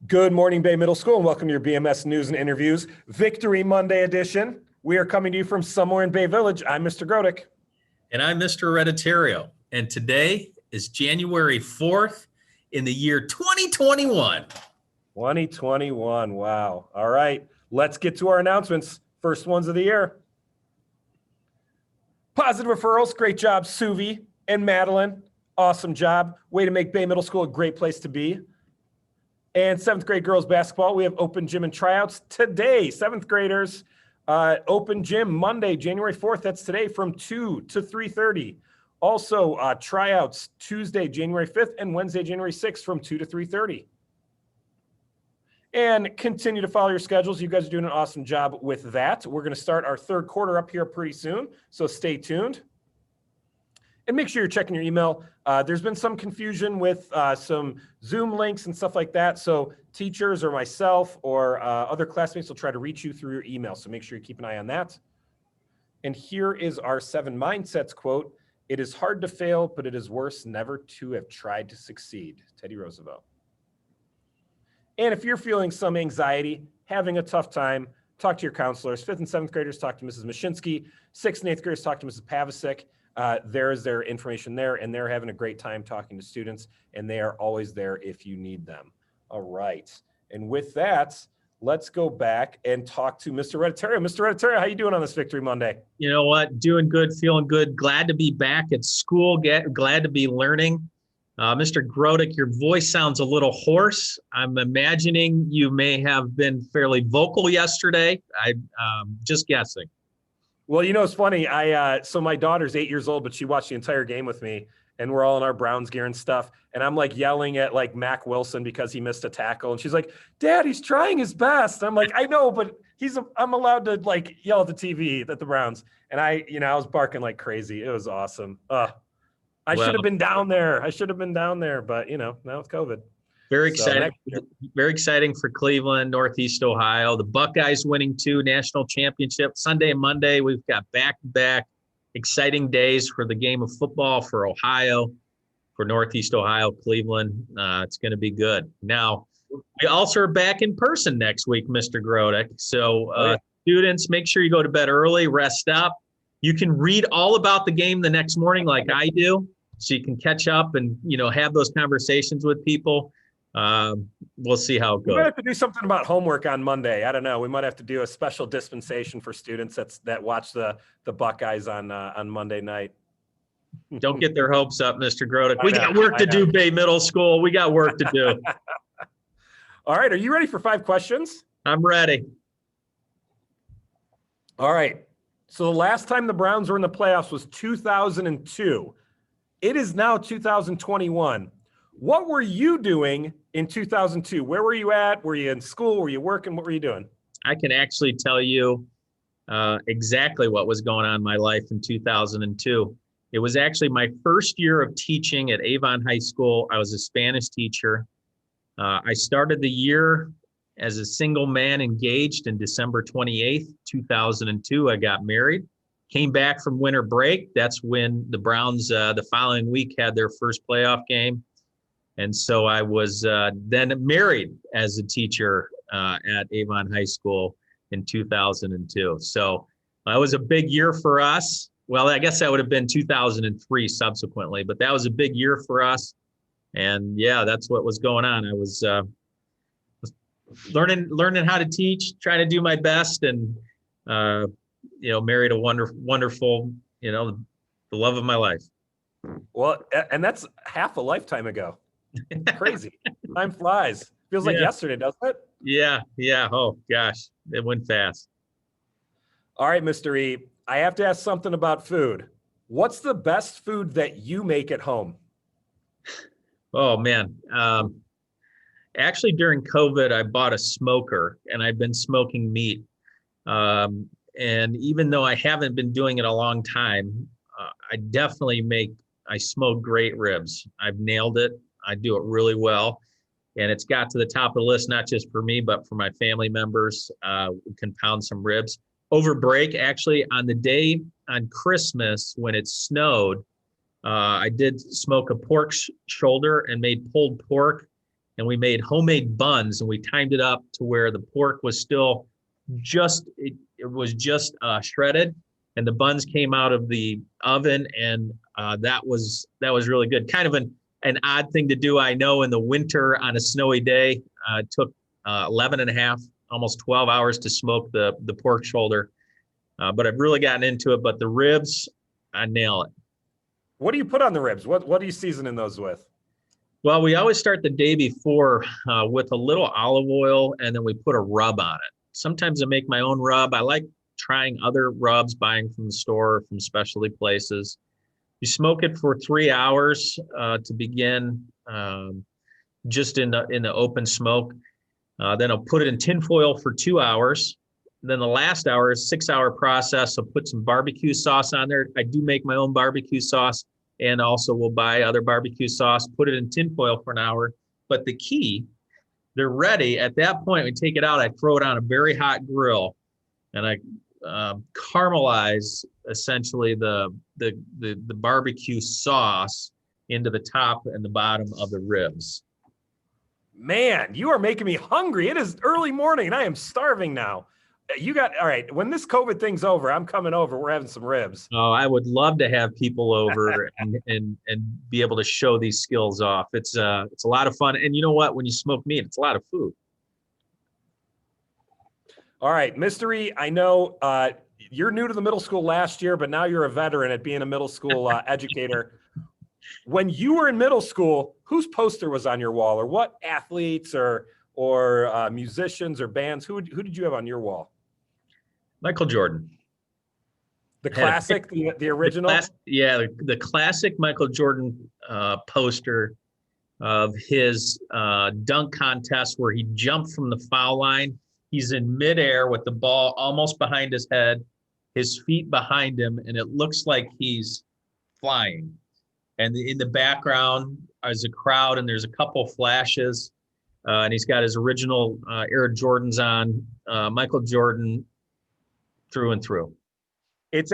Good morning, Bay Middle School, and welcome to your BMS News and Interviews Victory Monday edition. We are coming to you from somewhere in Bay Village. I'm Mr. Grodick. And I'm Mr. Hereditario. And today is January 4th in the year 2021. 2021, wow. All right, let's get to our announcements. First ones of the year. Positive referrals, great job, Suvi and Madeline. Awesome job. Way to make Bay Middle School a great place to be. And 7th grade girls basketball, we have open gym and tryouts today. 7th graders, open gym Monday, January 4th. That's today from 2 to 3:30. Also, tryouts Tuesday, January 5th and Wednesday, January 6th from 2 to 3:30. And continue to follow your schedules. You guys are doing an awesome job with that. We're going to start our third quarter up here pretty soon, so stay tuned. And make sure you're checking your email. There's been some confusion with some Zoom links and stuff like that. So teachers or myself or other classmates will try to reach you through your email. So make sure you keep an eye on that. And here is our 7 Mindsets quote. It is hard to fail, but it is worse never to have tried to succeed. Teddy Roosevelt. And if you're feeling some anxiety, having a tough time, talk to your counselors. 5th and 7th graders, talk to Mrs. Mashinsky. 6th and 8th graders, talk to Mrs. Pavasik. There is their information there, and they're having a great time talking to students, and they are always there if you need them. All right. And with that, let's go back and talk to Mr. Hereditario. Mr. Hereditario, how you doing on this Victory Monday? You know what? Doing good, feeling good. Glad to be back at school. Glad to be learning. Mr. Grodick, your voice sounds a little hoarse. I'm imagining you may have been fairly vocal yesterday. I'm just guessing. Well, you know, it's funny. So my daughter's 8 years old, but she watched the entire game with me, and we're all in our Browns gear and stuff. And I'm like yelling at like Mac Wilson because he missed a tackle. And she's like, Dad, he's trying his best. And I'm like, I know, but I'm allowed to like yell at the TV at the Browns. And I was barking like crazy. It was awesome. I should have been down there. But now it's COVID. Very exciting for Cleveland, Northeast Ohio. The Buckeyes winning 2 national championships. Sunday and Monday, we've got back-to-back exciting days for the game of football for Ohio, for Northeast Ohio, Cleveland. It's going to be good. Now, we also are back in person next week, Mr. Grodick. So students, make sure you go to bed early, rest up. You can read all about the game the next morning like I do, so you can catch up and, have those conversations with people. We'll see how it goes. We might have to do something about homework on Monday. I don't know. We might have to do a special dispensation for students that watch the Buckeyes on Monday night. Don't get their hopes up, Mr. Grodick. We got work to do, Bay Middle School. We got work to do. All right. Are you ready for 5 questions? I'm ready. All right. So the last time the Browns were in the playoffs was 2002. It is now 2021. What were you doing in 2002? Where were you at? Were you in school? Were you working? What were you doing? I can actually tell you exactly what was going on in my life in 2002. It was actually my first year of teaching at Avon High School. I was a Spanish teacher. I started the year as a single man engaged in December 28th, 2002. I got married. Came back from winter break. That's when the Browns the following week had their first playoff game. And so I was then married as a teacher at Avon High School in 2002. So that was a big year for us. Well, I guess that would have been 2003 subsequently, but that was a big year for us. And yeah, that's what was going on. I was learning how to teach, trying to do my best, and married a wonderful, the love of my life. Well, and that's half a lifetime ago. Crazy. Time flies. Feels like yesterday, doesn't it? Yeah. Oh, gosh. It went fast. All right, Mr. E, I have to ask something about food. What's the best food that you make at home? Oh, man. Actually, during COVID, I bought a smoker, and I've been smoking meat. And even though I haven't been doing it a long time, I smoke great ribs. I've nailed it. I do it really well. And it's got to the top of the list, not just for me, but for my family members. We can pound some ribs. Over break, actually, on the day on Christmas when it snowed, I did smoke a pork shoulder and made pulled pork and we made homemade buns, and we timed it up to where the pork was still it was just shredded, and the buns came out of the oven, and that was really good. Kind of an odd thing to do, I know, in the winter on a snowy day. It took 11 and a half, almost 12 hours to smoke the pork shoulder, but I've really gotten into it. But the ribs, I nail it. What do you put on the ribs? What are you seasoning those with? Well, we always start the day before with a little olive oil, and then we put a rub on it. Sometimes I make my own rub. I like trying other rubs, buying from the store, from specialty places. You smoke it for 3 hours to begin, just in the open smoke. Then I'll put it in tinfoil for 2 hours. Then the last hour is 6-hour process. I'll put some barbecue sauce on there. I do make my own barbecue sauce, and also we'll buy other barbecue sauce, put it in tinfoil for an hour. But the key, they're ready. At that point, we take it out. I throw it on a very hot grill, and I caramelize essentially the barbecue sauce into the top and the bottom of the ribs. Man, you are making me hungry. It is early morning and I am starving now. All right. When this COVID thing's over, I'm coming over. We're having some ribs. Oh, I would love to have people over and be able to show these skills off. It's a lot of fun. And you know what? When you smoke meat, it's a lot of food. All right, Mystery, I know you're new to the middle school last year, but now you're a veteran at being a middle school educator. When you were in middle school, whose poster was on your wall, or what athletes or musicians or bands? Who did you have on your wall? Michael Jordan. The classic, the original? The classic Michael Jordan poster of his dunk contest where he jumped from the foul line. He's in midair with the ball almost behind his head, his feet behind him, and it looks like he's flying. And in the background is a crowd, and there's a couple flashes, and he's got his original Air Jordans on, Michael Jordan through and through. It's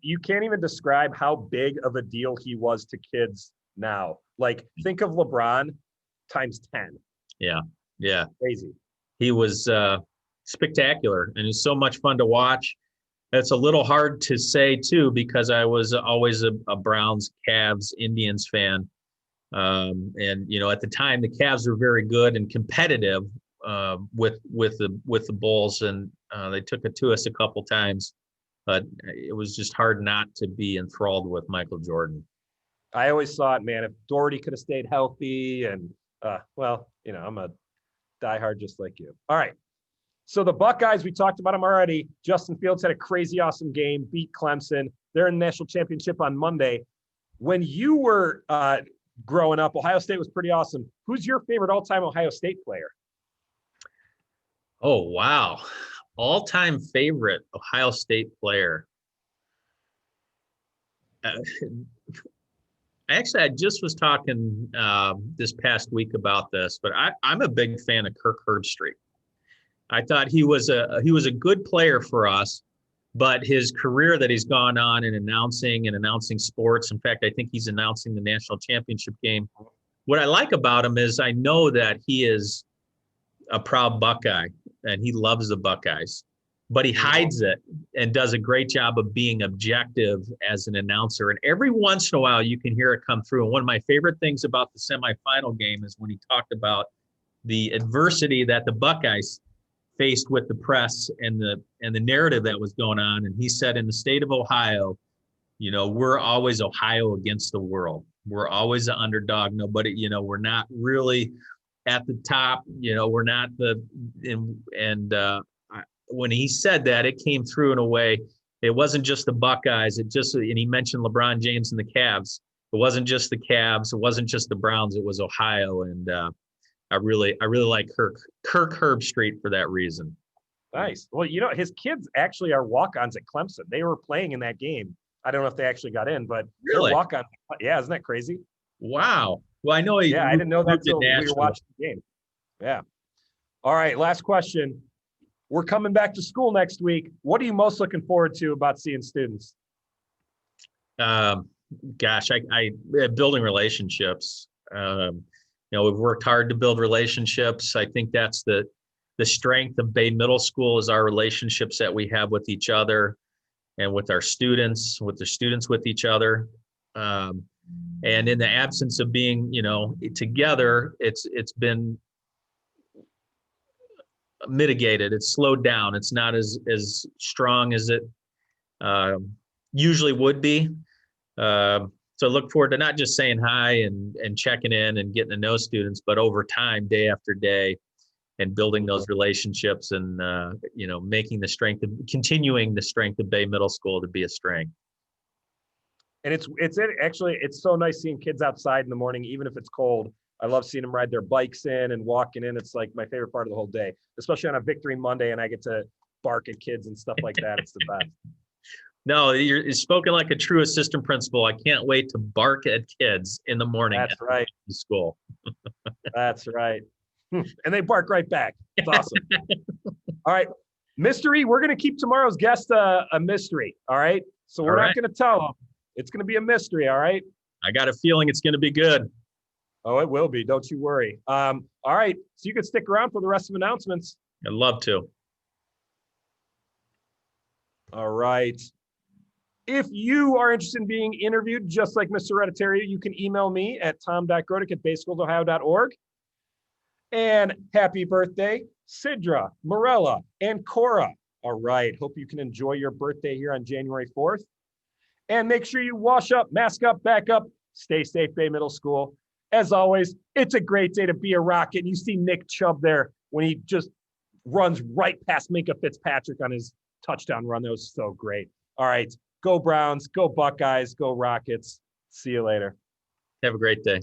you can't even describe how big of a deal he was to kids now. Like, think of LeBron times 10. Yeah. Crazy. He was spectacular, and it's so much fun to watch. It's a little hard to say too, because I was always a Browns, Cavs, Indians fan. And at the time the Cavs were very good and competitive with the Bulls, and they took it to us a couple times, but it was just hard not to be enthralled with Michael Jordan. I always thought, man, if Doherty could have stayed healthy, and I'm a diehard just like you. All right. So the Buckeyes, we talked about them already. Justin Fields had a crazy awesome game, beat Clemson. They're in the national championship on Monday. When you were growing up, Ohio State was pretty awesome. Who's your favorite all-time Ohio State player? Oh, wow. All-time favorite Ohio State player. Actually, I just was talking this past week about this, but I'm a big fan of Kirk Herbstreit. I thought he was a good player for us, but his career that he's gone on in announcing sports. In fact, I think he's announcing the national championship game. What I like about him is I know that he is a proud Buckeye and he loves the Buckeyes, but he hides it and does a great job of being objective as an announcer. And every once in a while you can hear it come through. And one of my favorite things about the semifinal game is when he talked about the adversity that the Buckeyes faced with the press and the narrative that was going on. And he said, in the state of Ohio, we're always Ohio against the world. We're always an underdog. Nobody, we're not really at the top, we're not when he said that, it came through in a way. It wasn't just the Buckeyes. And he mentioned LeBron James and the Cavs. It wasn't just the Cavs. It wasn't just the Browns. It was Ohio. And I really like Kirk Herbstreit for that reason. Nice. Well, his kids actually are walk-ons at Clemson. They were playing in that game. I don't know if they actually got in, but really, they're walk-on. Yeah, isn't that crazy? Wow. Well, I know. I didn't know that until we were watching the game. Yeah. All right. Last question. We're coming back to school next week. What are you most looking forward to about seeing students? Gosh, I building relationships. We've worked hard to build relationships. I think that's the strength of Bay Middle School is our relationships that we have with each other and with our students, with the students with each other. And in the absence of being, together, it's been mitigated. It's slowed down. It's not as strong as it usually would be. So look forward to not just saying hi and checking in and getting to know students, but over time, day after day, and building those relationships and, continuing the strength of Bay Middle School to be a strength. And it's so nice seeing kids outside in the morning, even if it's cold. I love seeing them ride their bikes in and walking in. It's like my favorite part of the whole day, especially on a Victory Monday and I get to bark at kids and stuff like that. It's the best. No, you're spoken like a true assistant principal. I can't wait to bark at kids in the morning. That's right. School. That's right. And they bark right back. It's awesome. All right. Mystery. We're going to keep tomorrow's guest a mystery. All right. So we're not going to tell them. It's going to be a mystery. All right. I got a feeling it's going to be good. Oh, it will be. Don't you worry. All right. So you can stick around for the rest of announcements. I'd love to. All right. If you are interested in being interviewed, just like Mr. Hereditary, you can email me at tom.grodick@bayschoolsohio.org. And happy birthday, Sidra, Morella, and Cora. All right. Hope you can enjoy your birthday here on January 4th. And make sure you wash up, mask up, back up. Stay safe, Bay Middle School. As always, it's a great day to be a Rocket. And you see Nick Chubb there when he just runs right past Minka Fitzpatrick on his touchdown run. That was so great. All right. Go Browns, go Buckeyes, go Rockets. See you later. Have a great day.